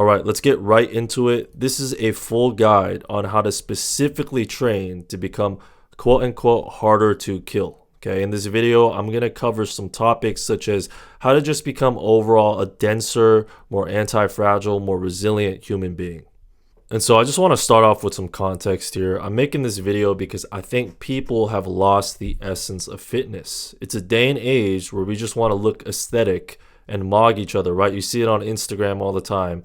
All right, let's get right into it. This is a full guide on how to specifically train to become quote unquote harder to kill. Okay, in this video, I'm going to cover some topics such as how to just become overall a denser, more anti-fragile, more resilient human being. And so I just want to start off with some context here. I'm making this video because I think people have lost the essence of fitness. It's a day and age where we just want to look aesthetic and mog each other, right? You see it on Instagram all the time.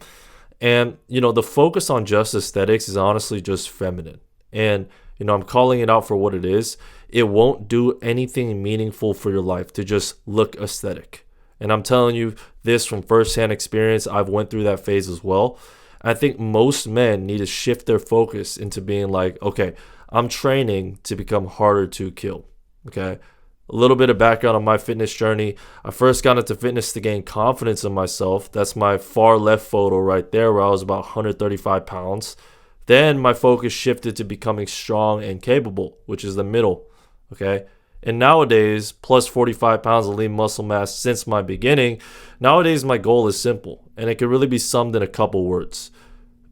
And, the focus on just aesthetics is honestly just feminine. And, I'm calling it out for what it is. It won't do anything meaningful for your life to just look aesthetic. And I'm telling you this from firsthand experience. I've went through that phase as well. I think most men need to shift their focus into being like, okay, I'm training to become harder to kill. Okay. A little bit of background on my fitness journey. I first got into fitness to gain confidence in myself. That's my far left photo right there where I was about 135 pounds. Then my focus shifted to becoming strong and capable, which is the middle. Okay. And nowadays, plus 45 pounds of lean muscle mass since my beginning, nowadays my goal is simple, and it can really be summed in a couple words.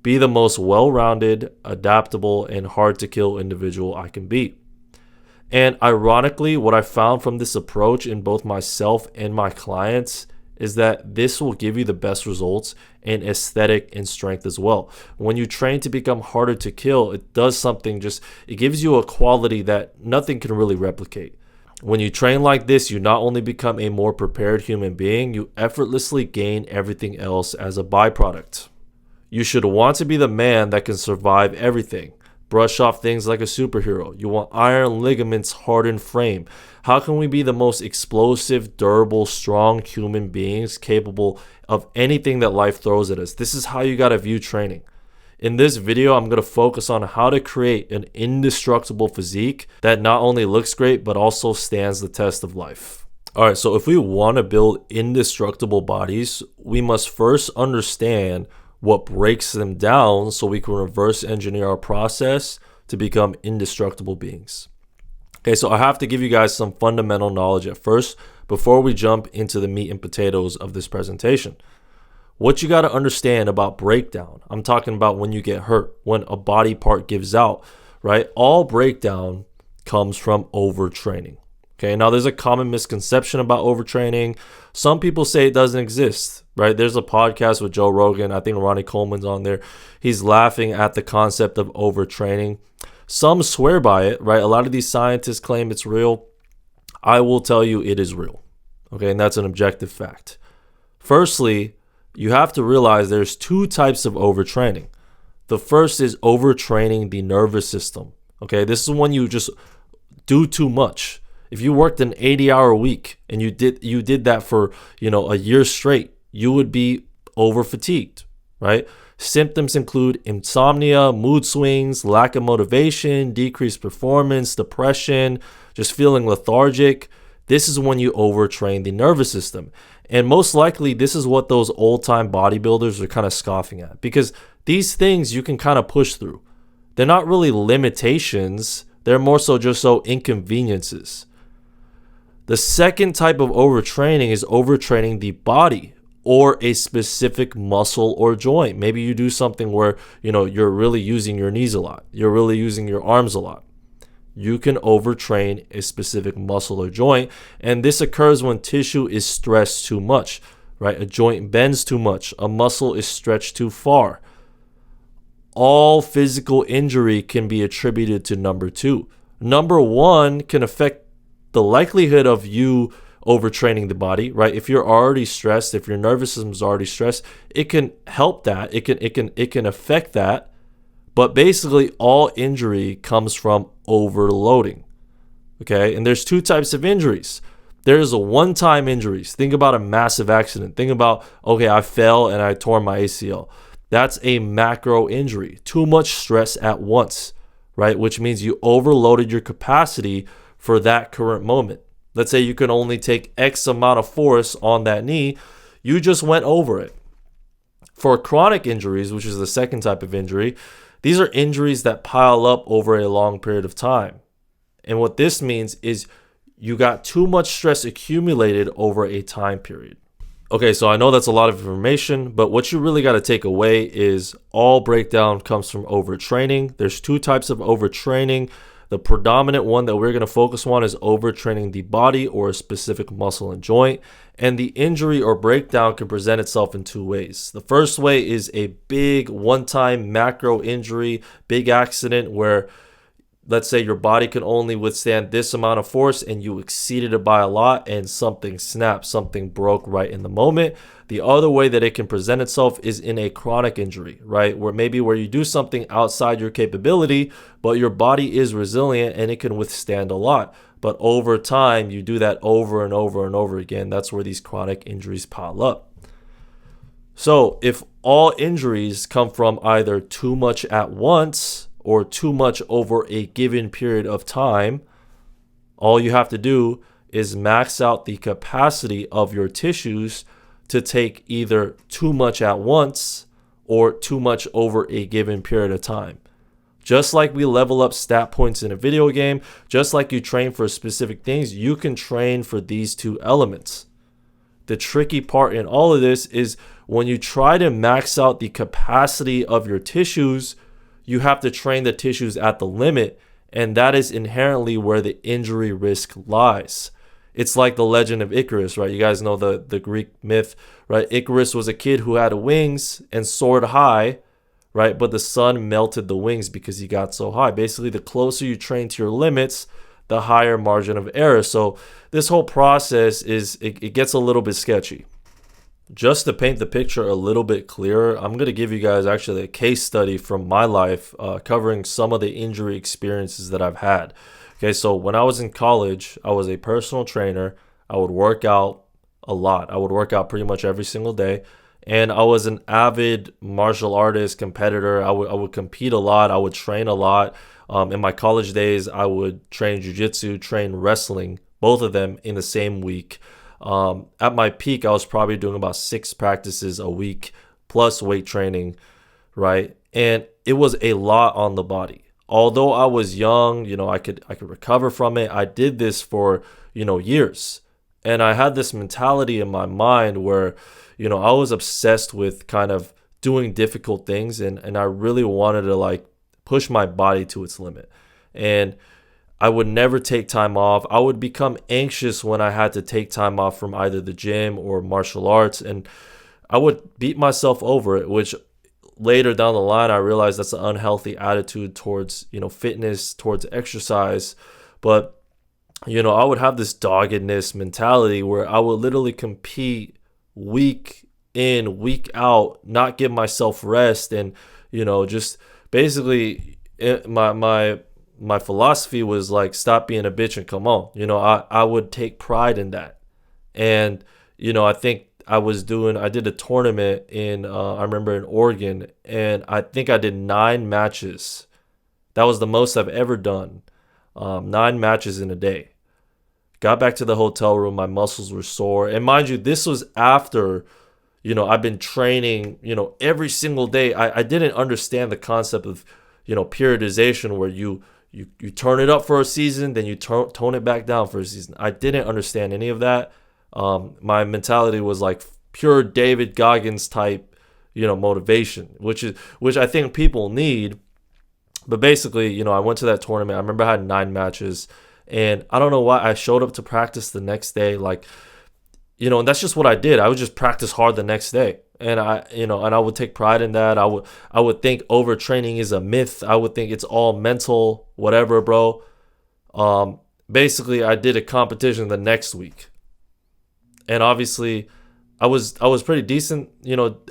Be the most well-rounded, adaptable, and hard-to-kill individual I can be. And ironically, what I found from this approach in both myself and my clients is that this will give you the best results in aesthetic and strength as well. When you train to become harder to kill, it does something it gives you a quality that nothing can really replicate. When you train like this, you not only become a more prepared human being, you effortlessly gain everything else as a byproduct. You should want to be the man that can survive everything. Brush off things like a superhero. You want iron ligaments, hardened frame. How can we be the most explosive, durable, strong human beings capable of anything that life throws at us? This is how you got to view training. In this video, I'm going to focus on how to create an indestructible physique that not only looks great, but also stands the test of life. All right, so if we want to build indestructible bodies, we must first understand what breaks them down so we can reverse engineer our process to become indestructible beings. Okay, so I have to give you guys some fundamental knowledge at first before we jump into the meat and potatoes of this presentation. What you got to understand about breakdown, I'm talking about when you get hurt, when a body part gives out, right? All breakdown comes from overtraining. Okay, now there's a common misconception about overtraining. Some people say it doesn't exist, right? There's a podcast with Joe Rogan. I think Ronnie Coleman's on there. He's laughing at the concept of overtraining. Some swear by it, right? A lot of these scientists claim it's real. I will tell you it is real. Okay, and that's an objective fact. Firstly, you have to realize there's two types of overtraining. The first is overtraining the nervous system. Okay, this is when you just do too much. If you worked an 80-hour week and you did that for, a year straight, you would be over fatigued, right? Symptoms include insomnia, mood swings, lack of motivation, decreased performance, depression, just feeling lethargic. This is when you overtrain the nervous system. And most likely, this is what those old-time bodybuilders are kind of scoffing at, because these things you can kind of push through. They're not really limitations. They're more so just inconveniences. The second type of overtraining is overtraining the body or a specific muscle or joint. Maybe you do something where, you're really using your knees a lot. You're really using your arms a lot. You can overtrain a specific muscle or joint. And this occurs when tissue is stressed too much, right? A joint bends too much. A muscle is stretched too far. All physical injury can be attributed to number two. Number one can affect the likelihood of you overtraining the body, right? If you're already stressed, if your nervous system is already stressed, it can help that. It can affect that. But basically, all injury comes from overloading. Okay, and there's two types of injuries. There's a one-time injuries. Think about a massive accident. Think about, okay, I fell and I tore my ACL. That's a macro injury. Too much stress at once, right? Which means you overloaded your capacity for that current moment. Let's say you can only take X amount of force on that knee. You just went over it. For chronic injuries, which is the second type of injury, these are injuries that pile up over a long period of time. And what this means is you got too much stress accumulated over a time period. Okay, so I know that's a lot of information, but what you really got to take away is all breakdown comes from overtraining. There's two types of overtraining. The predominant one that we're going to focus on is overtraining the body or a specific muscle and joint. And the injury or breakdown can present itself in two ways. The first way is a big one-time macro injury, big accident where, let's say, your body can only withstand this amount of force and you exceeded it by a lot and something snapped, something broke right in the moment. The other way that it can present itself is in a chronic injury, right? Where you do something outside your capability, but your body is resilient and it can withstand a lot. But over time, you do that over and over and over again. That's where these chronic injuries pile up. So if all injuries come from either too much at once or too much over a given period of time, all you have to do is max out the capacity of your tissues to take either too much at once or too much over a given period of time. Just like we level up stat points in a video game, just like you train for specific things, you can train for these two elements. The tricky part in all of this is when you try to max out the capacity of your tissues, you have to train the tissues at the limit, and that is inherently where the injury risk lies. It's like the legend of Icarus, right? You guys know the Greek myth, right? Icarus was a kid who had wings and soared high, right? But the sun melted the wings because he got so high. Basically, the closer you train to your limits, the higher margin of error. So this whole process it gets a little bit sketchy. Just to paint the picture a little bit clearer, I'm going to give you guys actually a case study from my life covering some of the injury experiences that I've had. Okay, so when I was in college, I was a personal trainer. I would work out a lot. I would work out pretty much every single day. And I was an avid martial artist competitor. I would compete a lot. I would train a lot. In my college days, I would train jiu-jitsu, train wrestling, both of them in the same week. At my peak, I was probably doing about 6 practices a week plus weight training, right? And it was a lot on the body. Although I was young, I could recover from it. I did this for, years. And I had this mentality in my mind where, I was obsessed with kind of doing difficult things and I really wanted to push my body to its limit. And I would never take time off. I would become anxious when I had to take time off from either the gym or martial arts, and I would beat myself over it, which later down the line, I realized that's an unhealthy attitude towards, fitness, towards exercise. But, I would have this doggedness mentality where I would literally compete week in, week out, not give myself rest. And, just basically my philosophy was stop being a bitch and come on. I would take pride in that. And, I think I did a tournament I remember in Oregon, and I think I did 9 matches. That was the most I've ever done. 9 matches in a day. Got back to the hotel room, my muscles were sore. And mind you, this was after, I've been training, every single day. I didn't understand the concept of, periodization where you turn it up for a season, then you tone it back down for a season. I didn't understand any of that. My mentality was pure David Goggins type, motivation, which I think people need. But basically, I went to that tournament. I remember I had 9 matches, and I don't know why I showed up to practice the next day. And that's just what I did. I would just practice hard the next day. And I would take pride in that. I would think overtraining is a myth. I would think it's all mental, whatever, bro. Basically, I did a competition the next week. And obviously, I was pretty decent,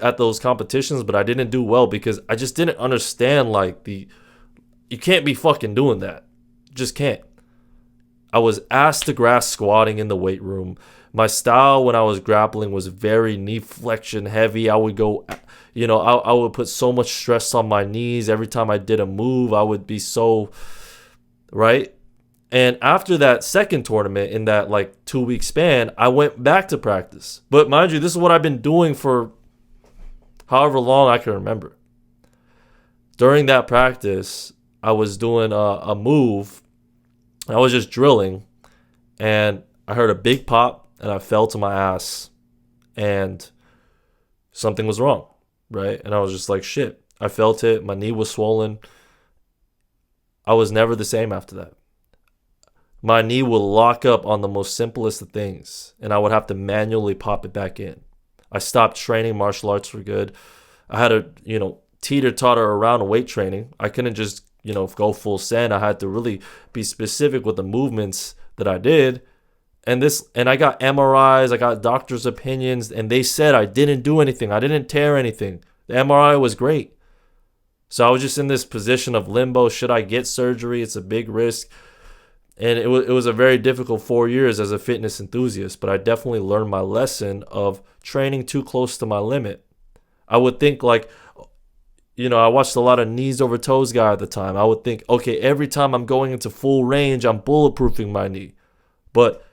at those competitions, but I didn't do well because I just didn't understand you can't be fucking doing that. Just can't. I was ass to grass squatting in the weight room. My style when I was grappling was very knee flexion heavy. I would go, I would put so much stress on my knees. Every time I did a move, I would be so, right? And after that second tournament in that 2-week span, I went back to practice. But mind you, this is what I've been doing for however long I can remember. During that practice, I was doing a move. I was just drilling, and I heard a big pop, and I fell to my ass. and something was wrong, right? And I was just like, shit. I felt it. My knee was swollen. I was never the same after that. My knee would lock up on the most simplest of things, and I would have to manually pop it back in. I stopped training martial arts for good. I had to, teeter-totter around weight training. I couldn't just, go full send. I had to really be specific with the movements that I did. And I got MRIs, I got doctors' opinions, and they said I didn't do anything. I didn't tear anything. The MRI was great. So I was just in this position of limbo. Should I get surgery? It's a big risk. And it was a very difficult 4 years as a fitness enthusiast, but I definitely learned my lesson of training too close to my limit. I would think I watched a lot of knees over toes guy at the time. I would think, okay, every time I'm going into full range, I'm bulletproofing my knee. But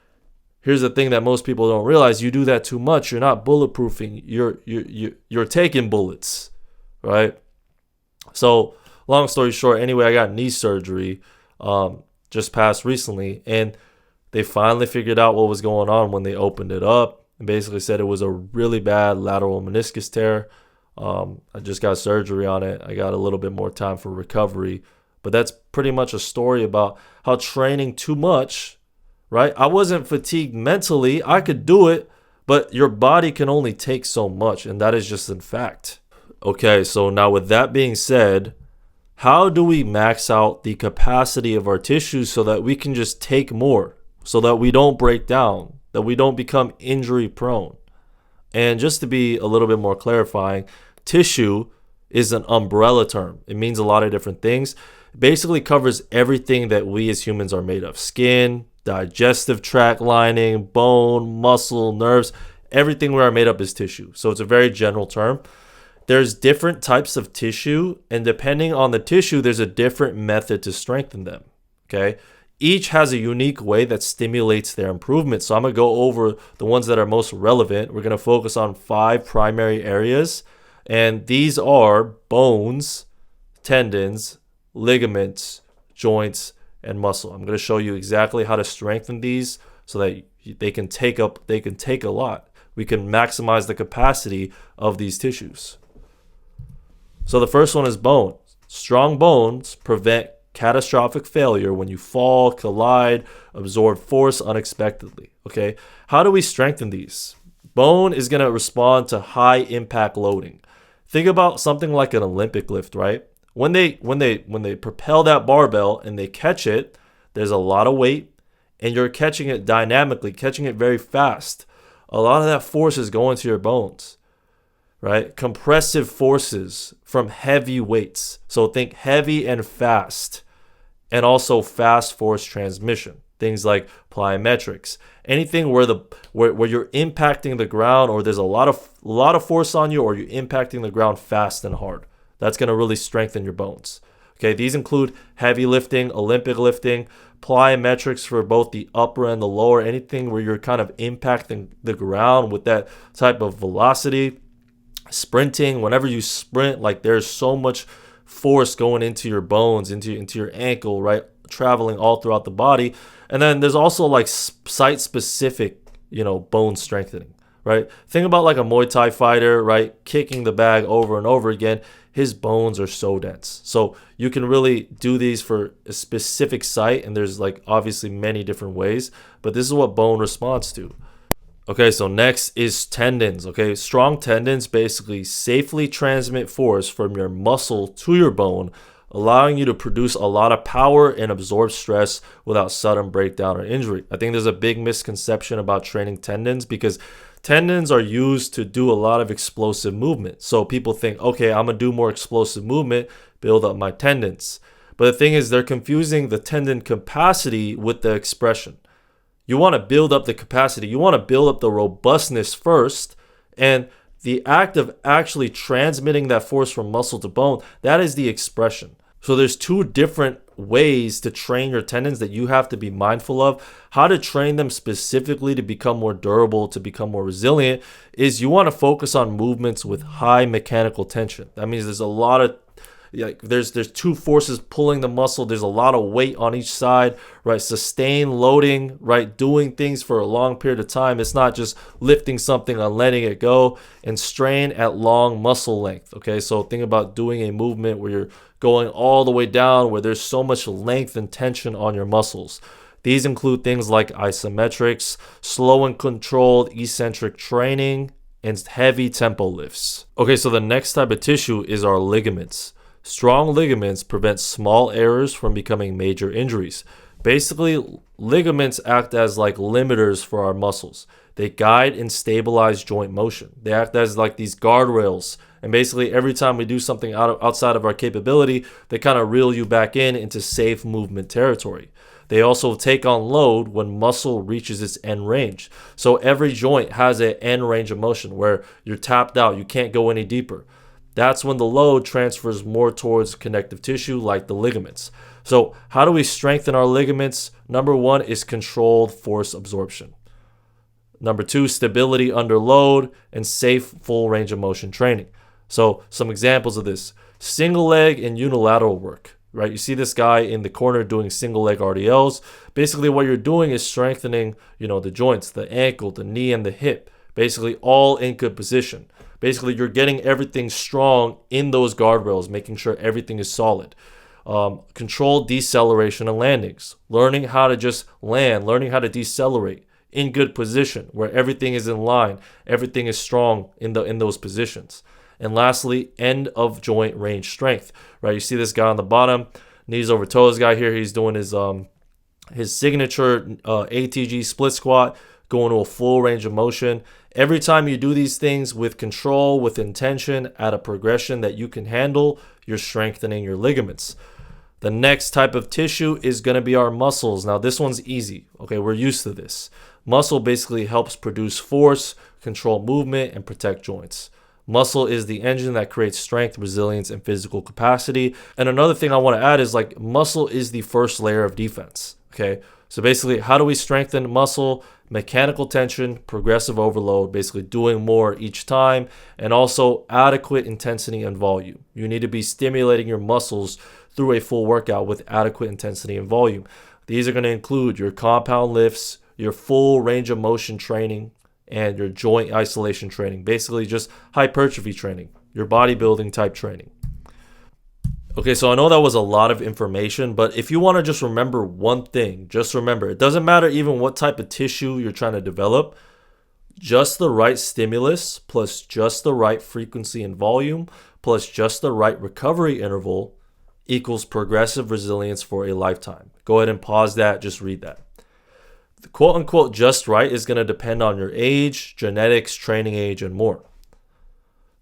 here's the thing that most people don't realize: you do that too much, you're not bulletproofing. You're taking bullets, right? So long story short, anyway, I got knee surgery just passed recently, and they finally figured out what was going on when they opened it up and basically said it was a really bad lateral meniscus tear. I just got surgery on it. I got a little bit more time for recovery, but that's pretty much a story about how training too much, right? I wasn't fatigued mentally. I could do it, but your body can only take so much, and that is just a fact. Okay, so now with that being said, how do we max out the capacity of our tissues so that we can just take more, so that we don't break down, that we don't become injury prone? And just to be a little bit more clarifying, tissue is an umbrella term. It means a lot of different things. It basically covers everything that we as humans are made of: skin, digestive tract lining, bone, muscle, nerves. Everything we are made up is tissue. So it's a very general term. There's different types of tissue, and depending on the tissue, there's a different method to strengthen them, okay? Each has a unique way that stimulates their improvement. So I'm going to go over the ones that are most relevant. We're going to focus on 5 primary areas, and these are bones, tendons, ligaments, joints, and muscle. I'm going to show you exactly how to strengthen these so that they can take a lot. We can maximize the capacity of these tissues. So the first one is bones. Strong bones prevent catastrophic failure when you fall, collide, absorb force unexpectedly. Okay, how do we strengthen these? Bone is going to respond to high impact loading. Think about something like an Olympic lift, right? When they propel that barbell and they catch it, there's a lot of weight, and you're catching it dynamically, catching it very fast. A lot of that force is going to your bones, right? Compressive forces from heavy weights. So think heavy and fast, and also fast force transmission. Things like plyometrics. Anything where you're impacting the ground, or there's a lot of force on you, or you're impacting the ground fast and hard. That's going to really strengthen your bones. Okay, these include heavy lifting, Olympic lifting, plyometrics for both the upper and the lower, anything where you're kind of impacting the ground with that type of velocity. Sprinting, whenever you sprint, like there's so much force going into your bones, into your ankle, right? Traveling all throughout the body. And then there's also like site-specific, bone strengthening, right? Think about like a Muay Thai fighter, right? Kicking the bag over and over again. His bones are so dense. So you can really do these for a specific site, and there's like obviously many different ways, but this is what bone responds to. Okay, so next is tendons. Okay, strong tendons basically safely transmit force from your muscle to your bone, allowing you to produce a lot of power and absorb stress without sudden breakdown or injury. I think there's a big misconception about training tendons, because tendons are used to do a lot of explosive movement. So people think, okay, I'm going to do more explosive movement, build up my tendons. But the thing is, they're confusing the tendon capacity with the expression. You want to build up the capacity. You want to build up the robustness first. And the act of actually transmitting that force from muscle to bone, that is the expression. So there's 2 different ways to train your tendons that you have to be mindful of. How to train them specifically to become more durable, to become more resilient, is you want to focus on movements with high mechanical tension. That means there's a lot of like there's two forces pulling the muscle. There's a lot of weight on each side, right? Sustained loading, right? Doing things for a long period of time. It's not just lifting something and letting it go. And strain at long muscle length. Okay, so think about doing a movement where you're going all the way down, where there's so much length and tension on your muscles. These include things like isometrics, slow and controlled eccentric training, and heavy tempo lifts. Okay, so the next type of tissue is our ligaments. Strong ligaments prevent small errors from becoming major injuries. Basically, ligaments act as like limiters for our muscles. They guide and stabilize joint motion. They act as like these guardrails. And basically, every time we do something outside of our capability, they kind of reel you back into safe movement territory. They also take on load when muscle reaches its end range. So every joint has an end range of motion where you're tapped out, you can't go any deeper. That's when the load transfers more towards connective tissue like the ligaments. So how do we strengthen our ligaments? Number one is controlled force absorption. Number two, stability under load and safe full range of motion training. So some examples of this: single leg and unilateral work, right? You see this guy in the corner doing single leg RDLs. Basically what you're doing is strengthening, the joints, the ankle, the knee, and the hip, basically all in good position. Basically you're getting everything strong in those guardrails, making sure everything is solid. Controlled deceleration and landings, learning how to just land, learning how to decelerate in good position where everything is in line, everything is strong in those positions. And lastly, end of joint range strength, right? You see this guy on the bottom, knees over toes guy here. He's doing his signature ATG split squat, going to a full range of motion. Every time you do these things with control, with intention, at a progression that you can handle, you're strengthening your ligaments. The next type of tissue is going to be our muscles. Now, this one's easy. Okay, we're used to this. Muscle basically helps produce force, control movement, and protect joints. Muscle is the engine that creates strength, resilience, and physical capacity. And another thing I want to add is like muscle is the first layer of defense. Okay, so basically, how do we strengthen muscle? Mechanical tension, progressive overload, basically doing more each time, and also adequate intensity and volume. You need to be stimulating your muscles through a full workout with adequate intensity and volume. These are going to include your compound lifts, your full range of motion training, and your joint isolation training. Basically just hypertrophy training, your bodybuilding type training. Okay, so I know that was a lot of information, but if you want to just remember one thing, just remember, it doesn't matter even what type of tissue you're trying to develop, just the right stimulus plus just the right frequency and volume plus just the right recovery interval equals progressive resilience for a lifetime. Go ahead and pause that, just read that. The quote unquote just right is going to depend on your age, genetics, training age, and more.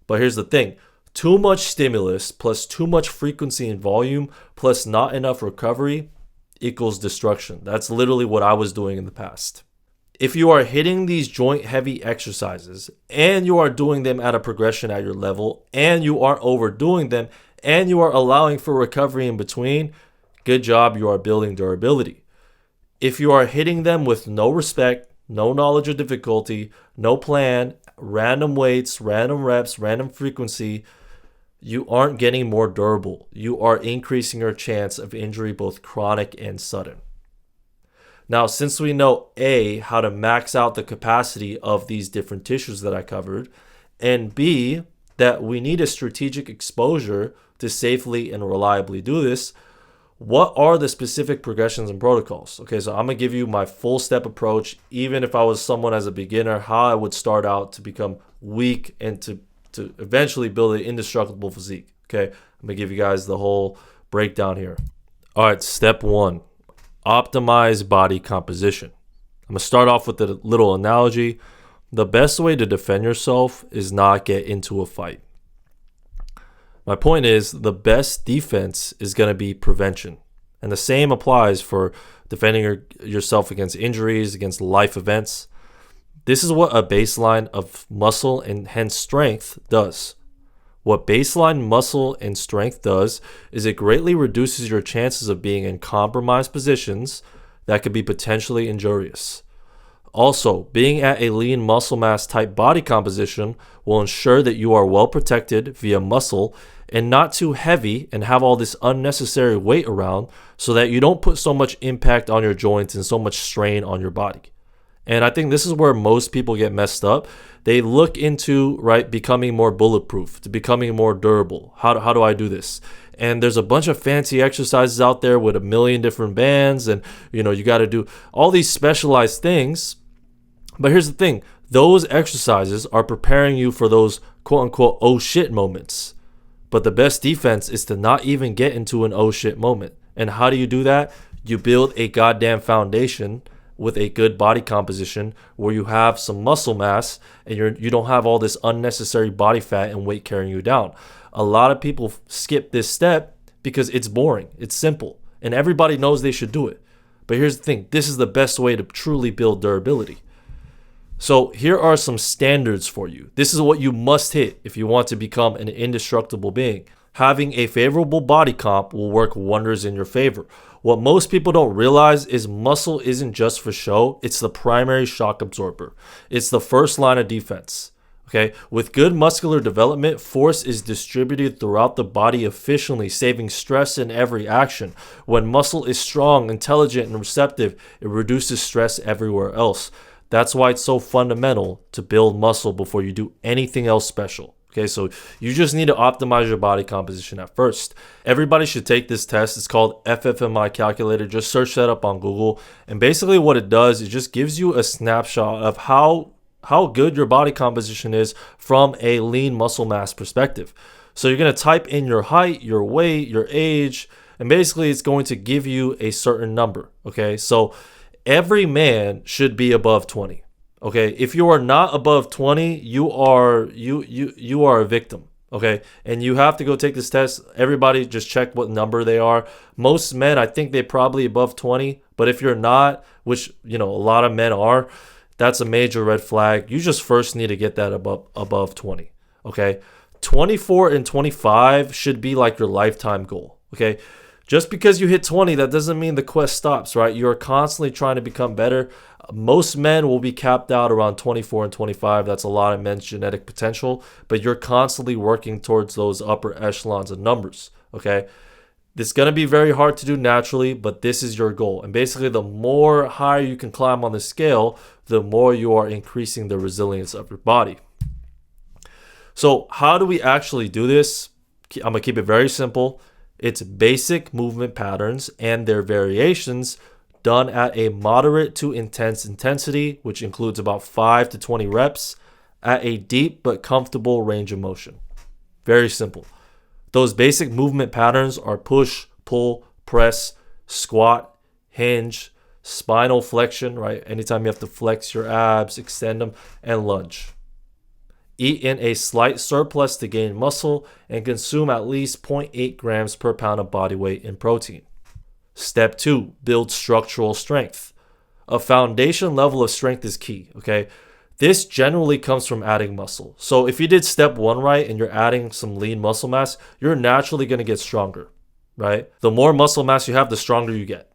But here's the thing. Too much stimulus plus too much frequency and volume plus not enough recovery equals destruction. That's literally what I was doing in the past. If you are hitting these joint heavy exercises and you are doing them at a progression at your level and you aren't overdoing them and you are allowing for recovery in between, good job, you are building durability. If you are hitting them with no respect, no knowledge of difficulty, no plan, random weights, random reps, random frequency, you aren't getting more durable. You are increasing your chance of injury, both chronic and sudden. Now, since we know A, how to max out the capacity of these different tissues that I covered, and B, that we need a strategic exposure to safely and reliably do this, what are the specific progressions and protocols? Okay, so I'm going to give you my full step approach, even if I was someone as a beginner, how I would start out to become weak and to eventually build an indestructible physique. Okay, I'm going to give you guys the whole breakdown here. All right, step one, optimize body composition. I'm going to start off with a little analogy. The best way to defend yourself is not get into a fight. My point is the best defense is going to be prevention. And the same applies for defending yourself against injuries, against life events. This is what a baseline of muscle and hence strength does. What baseline muscle and strength does is it greatly reduces your chances of being in compromised positions that could be potentially injurious. Also, being at a lean muscle mass type body composition will ensure that you are well protected via muscle and not too heavy and have all this unnecessary weight around so that you don't put so much impact on your joints and so much strain on your body. And I think this is where most people get messed up. They look into, right, becoming more bulletproof, to becoming more durable. How do I do this? And there's a bunch of fancy exercises out there with a million different bands, and you got to do all these specialized things. But here's the thing. Those exercises are preparing you for those quote unquote oh shit moments. But the best defense is to not even get into an oh shit moment. And how do you do that? You build a goddamn foundation with a good body composition where you have some muscle mass and you don't have all this unnecessary body fat and weight carrying you down. A lot of people skip this step because it's boring, it's simple, and everybody knows they should do it. But here's the thing, this is the best way to truly build durability. So here are some standards for you. This is what you must hit if you want to become an indestructible being. Having a favorable body comp will work wonders in your favor. What most people don't realize is muscle isn't just for show, it's the primary shock absorber. It's the first line of defense. Okay, with good muscular development, force is distributed throughout the body efficiently, saving stress in every action. When muscle is strong, intelligent, and receptive, it reduces stress everywhere else. That's why it's so fundamental to build muscle before you do anything else special. Okay, so you just need to optimize your body composition at first. Everybody should take this test. It's called FFMI calculator. Just search that up on Google. And basically what it does, it just gives you a snapshot of how good your body composition is from a lean muscle mass perspective. So you're going to type in your height, your weight, your age, and basically it's going to give you a certain number. Okay, so every man should be above 20. Okay, if you are not above 20, you are a victim. Okay, and you have to go take this test. Everybody just check what number they are. Most men, I think they probably above 20, but if you're not, which a lot of men are, that's a major red flag. You just first need to get that above 20. Okay, 24 and 25 should be like your lifetime goal. Okay, just because you hit 20, that doesn't mean the quest stops, right? You're constantly trying to become better. Most men will be capped out around 24 and 25. That's a lot of men's genetic potential, but you're constantly working towards those upper echelons of numbers, okay? This is going to be very hard to do naturally, but this is your goal. And basically, the more higher you can climb on the scale, the more you are increasing the resilience of your body. So how do we actually do this? I'm going to keep it very simple. It's basic movement patterns and their variations done at a moderate to intense intensity, which includes about 5 to 20 reps at a deep but comfortable range of motion. Very simple. Those basic movement patterns are push, pull, press, squat, hinge, spinal flexion, right? Anytime you have to flex your abs, extend them, and lunge. Eat in a slight surplus to gain muscle and consume at least 0.8 grams per pound of body weight in protein. Step 2, build structural strength. A foundation level of strength is key, okay? This generally comes from adding muscle. So if you did step 1 right and you're adding some lean muscle mass, you're naturally going to get stronger, right? The more muscle mass you have, the stronger you get.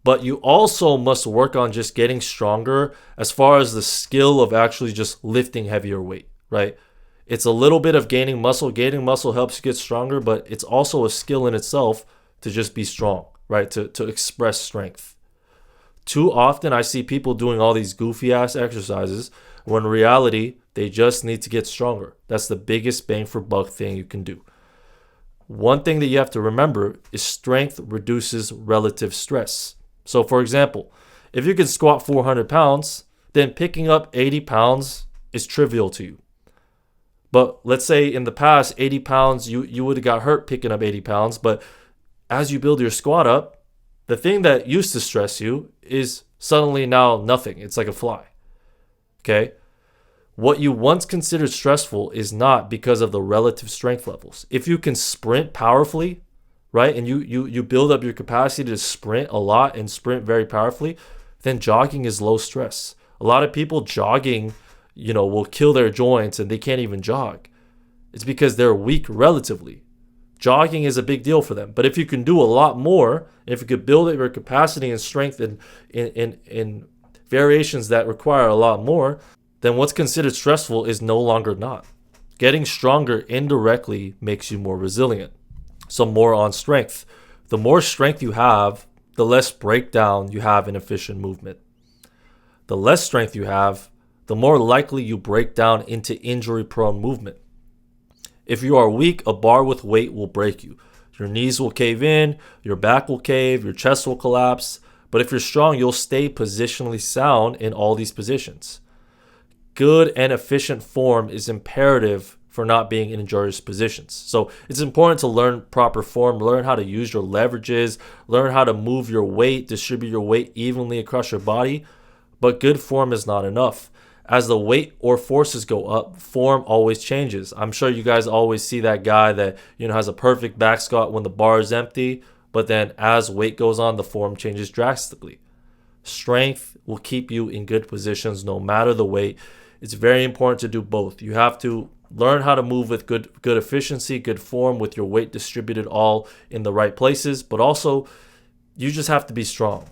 But you also must work on just getting stronger as far as the skill of actually just lifting heavier weight, right? It's a little bit of gaining muscle. Gaining muscle helps you get stronger, but it's also a skill in itself to just be strong, right? To express strength. Too often I see people doing all these goofy ass exercises when in reality, they just need to get stronger. That's the biggest bang for buck thing you can do. One thing that you have to remember is strength reduces relative stress. So for example, if you can squat 400 pounds, then picking up 80 pounds is trivial to you. But let's say in the past, 80 pounds, you would have got hurt picking up 80 pounds. But as you build your squat up, the thing that used to stress you is suddenly now nothing. It's like a fly. Okay? What you once considered stressful is not because of the relative strength levels. If you can sprint powerfully, right, and you build up your capacity to sprint a lot and sprint very powerfully, then jogging is low stress. A lot of people jogging, will kill their joints and they can't even jog. It's because they're weak relatively. Jogging is a big deal for them. But if you can do a lot more, if you could build up your capacity and strength in variations that require a lot more, then what's considered stressful is no longer not. Getting stronger indirectly makes you more resilient. So more on strength. The more strength you have, the less breakdown you have in efficient movement. The less strength you have, the more likely you break down into injury-prone movement. If you are weak, a bar with weight will break you. Your knees will cave in, your back will cave, your chest will collapse. But if you're strong, you'll stay positionally sound in all these positions. Good and efficient form is imperative for not being in injurious positions. So it's important to learn proper form, learn how to use your leverages, learn how to move your weight, distribute your weight evenly across your body. But good form is not enough. As the weight or forces go up, form always changes. I'm sure you guys always see that guy that, has a perfect back squat when the bar is empty, but then as weight goes on, the form changes drastically. Strength will keep you in good positions no matter the weight. It's very important to do both. You have to learn how to move with good efficiency, good form, with your weight distributed all in the right places, but also you just have to be strong.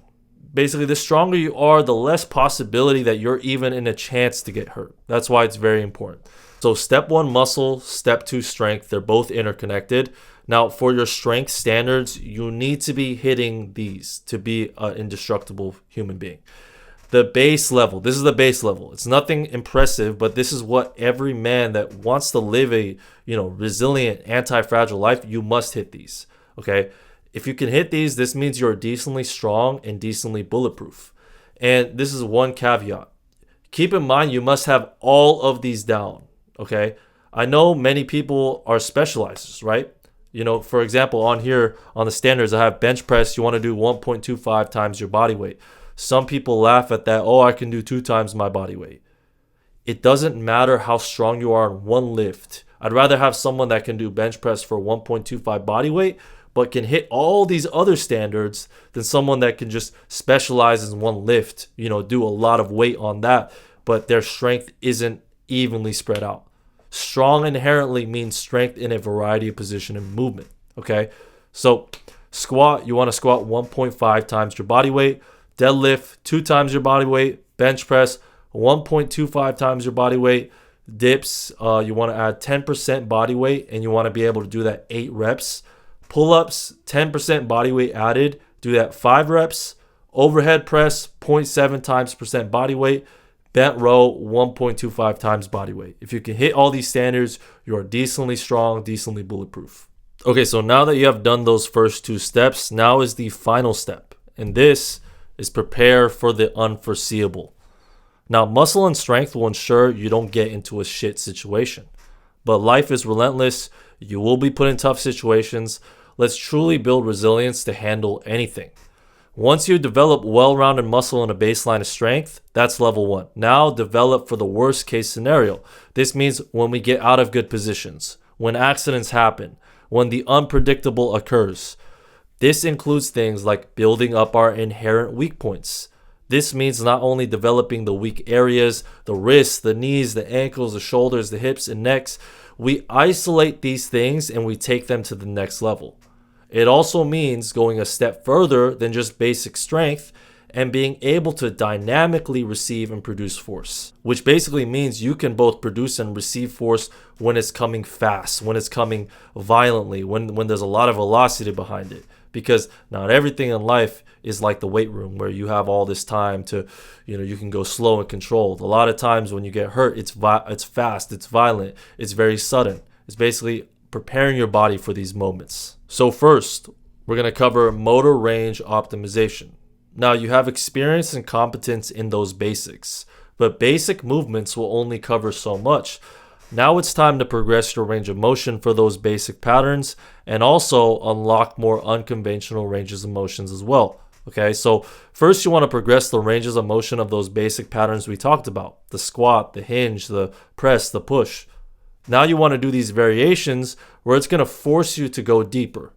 Basically, the stronger you are, the less possibility that you're even in a chance to get hurt. That's why it's very important. So step 1, muscle, step 2, strength. They're both interconnected. Now, for your strength standards, you need to be hitting these to be an indestructible human being. The base level, this is the base level. It's nothing impressive, but this is what every man that wants to live a, resilient, anti-fragile life, you must hit these, okay? If you can hit these, this means you're decently strong and decently bulletproof. And this is one caveat. Keep in mind, you must have all of these down, okay? I know many people are specializers, right? For example, on here, on the standards, I have bench press. You want to do 1.25 times your body weight. Some people laugh at that. Oh, I can do 2 times my body weight. It doesn't matter how strong you are in one lift. I'd rather have someone that can do bench press for 1.25 body weight, but can hit all these other standards than someone that can just specialize in one lift, do a lot of weight on that, but their strength isn't evenly spread out. Strong inherently means strength in a variety of position and movement, okay? So squat, you want to squat 1.5 times your body weight. Deadlift, 2 times your body weight. Bench press, 1.25 times your body weight. Dips, you want to add 10% body weight, and you want to be able to do that 8 reps. Pull-ups, 10% body weight added. Do that 5 reps. Overhead press, 0.7 times percent body weight. Bent row, 1.25 times body weight. If you can hit all these standards, you are decently strong, decently bulletproof. Okay, so now that you have done those first 2 steps, now is the final step. And this is prepare for the unforeseeable. Now, muscle and strength will ensure you don't get into a shit situation. But life is relentless. You will be put in tough situations. Let's truly build resilience to handle anything. Once you develop well-rounded muscle and a baseline of strength, that's level 1. Now develop for the worst case scenario. This means when we get out of good positions, when accidents happen, when the unpredictable occurs. This includes things like building up our inherent weak points. This means not only developing the weak areas, the wrists, the knees, the ankles, the shoulders, the hips, and necks. We isolate these things and we take them to the next level. It also means going a step further than just basic strength and being able to dynamically receive and produce force, which basically means you can both produce and receive force when it's coming fast, when it's coming violently, when there's a lot of velocity behind it. Because not everything in life is like the weight room where you have all this time to, you can go slow and controlled. A lot of times when you get hurt, it's fast, it's violent, it's very sudden. It's basically preparing your body for these moments. So first, we're going to cover motor range optimization. Now, you have experience and competence in those basics, but basic movements will only cover so much. Now it's time to progress your range of motion for those basic patterns and also unlock more unconventional ranges of motions as well. Okay, so first you want to progress the ranges of motion of those basic patterns we talked about. The squat, the hinge, the press, the push. Now you want to do these variations where it's going to force you to go deeper.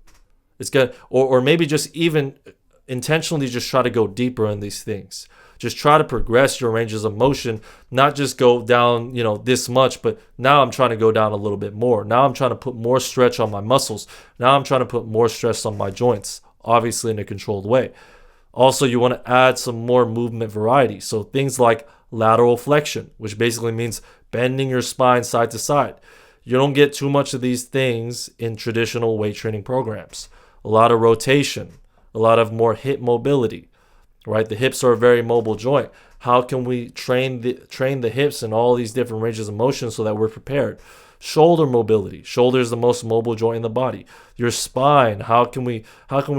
It's going to, or maybe just even intentionally just try to go deeper in these things. Just try to progress your ranges of motion, not just go down, this much, but now I'm trying to go down a little bit more. Now I'm trying to put more stretch on my muscles. Now I'm trying to put more stress on my joints, obviously in a controlled way. Also, you want to add some more movement variety. So things like lateral flexion, which basically means bending your spine side to side. You don't get too much of these things in traditional weight training programs. A lot of rotation, a lot of more hip mobility, right? The hips are a very mobile joint. How can we train the hips in all these different ranges of motion so that we're prepared? Shoulder mobility. Shoulder is the most mobile joint in the body. Your spine. How can we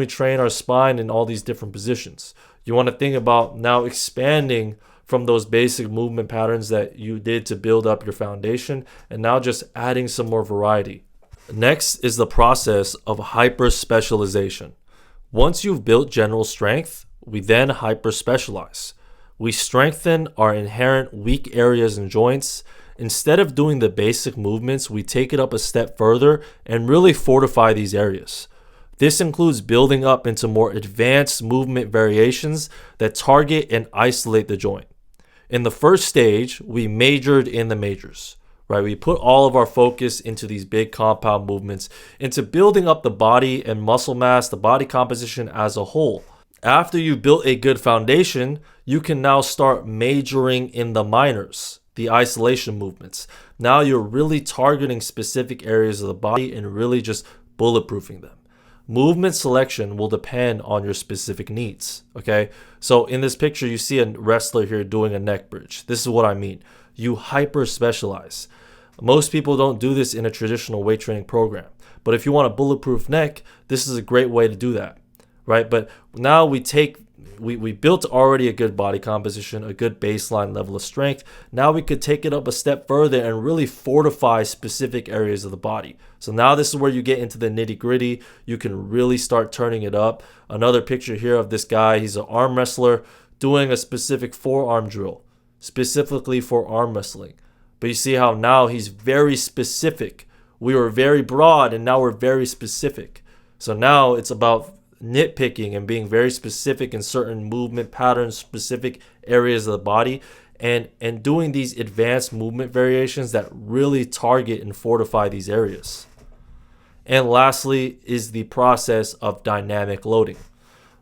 train our spine in all these different positions? You want to think about now expanding from those basic movement patterns that you did to build up your foundation, and now just adding some more variety. Next is the process of hyper specialization. Once you've built general strength, we then hyper specialize. We strengthen our inherent weak areas and joints. Instead of doing the basic movements, we take it up a step further and really fortify these areas. This includes building up into more advanced movement variations that target and isolate the joint. In the first stage, we majored in the majors, right? We put all of our focus into these big compound movements, into building up the body and muscle mass, the body composition as a whole. After you built a good foundation, you can now start majoring in the minors, the isolation movements. Now you're really targeting specific areas of the body and really just bulletproofing them. Movement selection will depend on your specific needs, okay? So in this picture, you see a wrestler here doing a neck bridge. This is what I mean. You hyper specialize. Most people don't do this in a traditional weight training program. But if you want a bulletproof neck, this is a great way to do that, right? But now we built already a good body composition, a good baseline level of strength. Now we could take it up a step further and really fortify specific areas of the body. So now this is where you get into the nitty gritty. You can really start turning it up. Another picture here of this guy. He's an arm wrestler doing a specific forearm drill, specifically for arm wrestling. But you see how now he's very specific. We were very broad and now we're very specific. So now it's about nitpicking and being very specific in certain movement patterns, specific areas of the body, and doing these advanced movement variations that really target and fortify these areas. And lastly is the process of dynamic loading.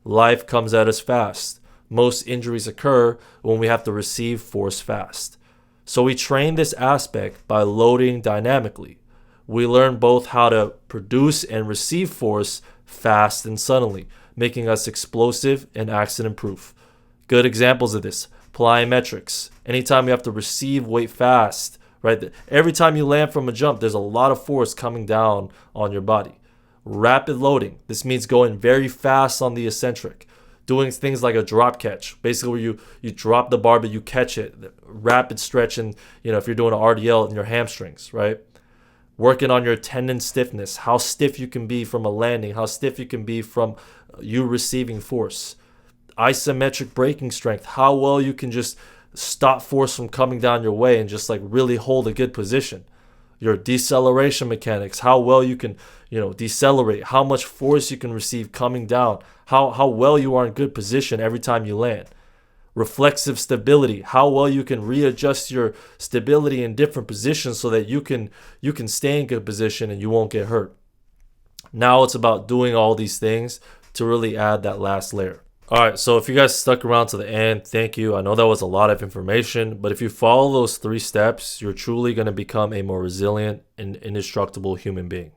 Life comes at us fast. Most injuries occur when we have to receive force fast. So we train this aspect by loading dynamically. We learn both how to produce and receive force fast and suddenly, making us explosive and accident proof. Good examples of this: plyometrics. Anytime you have to receive weight fast, right? Every time you land from a jump, there's a lot of force coming down on your body. Rapid loading. This means going very fast on the eccentric. Doing things like a drop catch, basically where you drop the bar but you catch it. Rapid stretch, and if you're doing an RDL in your hamstrings, right? Working on your tendon stiffness, how stiff you can be from a landing, how stiff you can be from you receiving force. Isometric braking strength, how well you can just stop force from coming down your way and just like really hold a good position. Your deceleration mechanics, how well you can, decelerate, how much force you can receive coming down, how well you are in good position every time you land. Reflexive stability, how well you can readjust your stability in different positions so that you can stay in good position and you won't get hurt. Now it's about doing all these things to really add that last layer. All right, so if you guys stuck around to the end, thank you. I know that was a lot of information, but if you follow those 3 steps, you're truly going to become a more resilient and indestructible human being.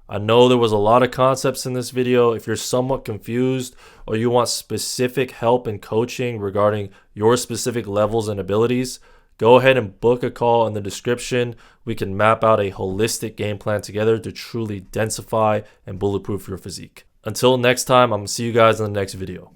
I know there was a lot of concepts in this video. If you're somewhat confused or you want specific help and coaching regarding your specific levels and abilities, go ahead and book a call in the description. We can map out a holistic game plan together to truly densify and bulletproof your physique. Until next time, I'm going to see you guys in the next video.